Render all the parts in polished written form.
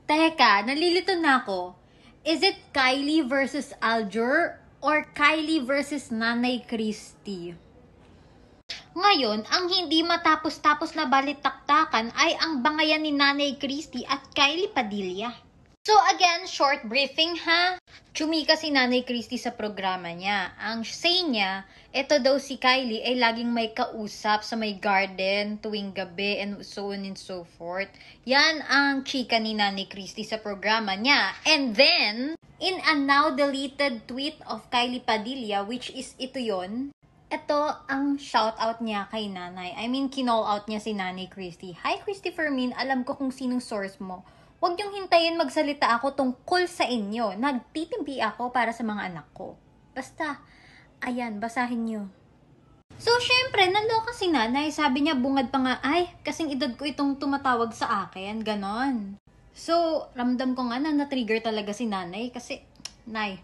Teka, nalilito na ako. Is it Kylie versus Aljur or Kylie versus Nanay Christy? Ngayon, ang hindi matapos-tapos na balitaktakan ay ang bangayan ni Nanay Christy at Kylie Padilla. So again, short briefing ha. Chumika si Nanay Christy sa programa niya. Ang say niya, ito daw si Kylie ay laging may kausap sa may garden tuwing gabi and so on and so forth. Yan ang chika ni Nanay Christy sa programa niya. And then, in a now deleted tweet of Kylie Padilla, which is ito yon, ito ang shoutout niya kay Nanay. I mean, kinall out niya si Nanay Christy. Hi Christopher Min, alam ko kung sinong source mo. Huwag niyong hintayin magsalita ako tungkol sa inyo. Nagtitimpi ako para sa mga anak ko. Basta, ayan, basahin niyo. So, syempre, naloka si Nanay. Sabi niya, bungad pa nga, ay, kasing edad ko itong tumatawag sa akin. Ganon. So, ramdam ko nga na na-trigger talaga si Nanay kasi, Nay,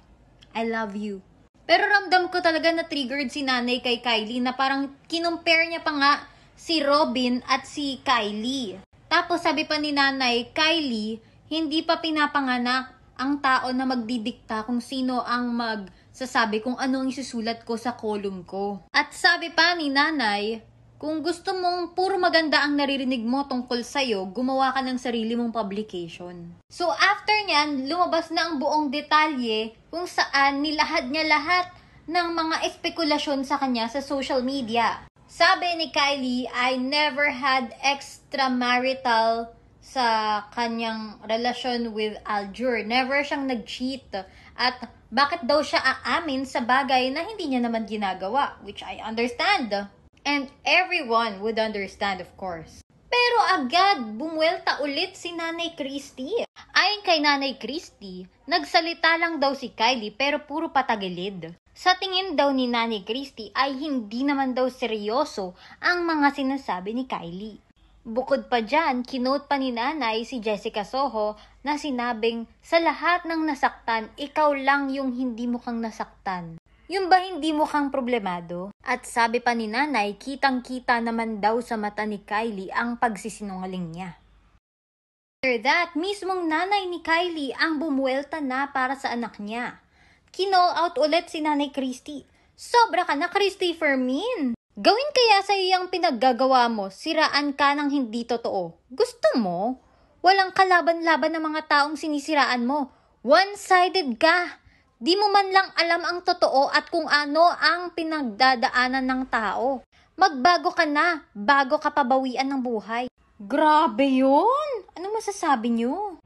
I love you. Pero ramdam ko talaga na-triggered si Nanay kay Kylie na parang kinumpare niya pa nga si Robin at si Kylie. Tapos sabi pa ni Nanay, Kylie, hindi pa pinapanganak ang tao na magdidikta kung sino ang magsasabi kung ano ang isusulat ko sa column ko. At sabi pa ni Nanay, kung gusto mong puro maganda ang naririnig mo tungkol sa'yo, gumawa ka ng sarili mong publication. So after nyan, lumabas na ang buong detalye kung saan nilahad niya lahat ng mga espekulasyon sa kanya sa social media. Sabi ni Kylie, I never had extramarital sa kanyang relasyon with Aljur. Never siyang nag-cheat. At bakit daw siya aamin sa bagay na hindi niya naman ginagawa? Which I understand. And everyone would understand, of course. Pero agad, bumuelta ulit si Nanay Christy. Ayon kay Nanay Christy, nagsalita lang daw si Kylie pero puro patagilid. Sa tingin daw ni Nanay Christy ay hindi naman daw seryoso ang mga sinasabi ni Kylie. Bukod pa dyan, kinote pa ni Nanay si Jessica Soho na sinabing sa lahat ng nasaktan, ikaw lang yung hindi mukhang nasaktan. Yung ba hindi mukhang problemado? At sabi pa ni Nanay, kitang-kita naman daw sa mata ni Kylie ang pagsisinungaling niya. After that, mismong nanay ni Kylie ang bumuelta na para sa anak niya. Kinall out ulit si Nanay Christy. Sobra ka na, Christopher Min. Gawin kaya sa iyang pinaggagawa mo, siraan ka ng hindi totoo. Gusto mo? Walang kalaban-laban ng mga taong sinisiraan mo. One-sided ka. Di mo man lang alam ang totoo at kung ano ang pinagdadaanan ng tao. Magbago ka na, bago ka pabawian ng buhay. Grabe yun! Ano masasabi niyo?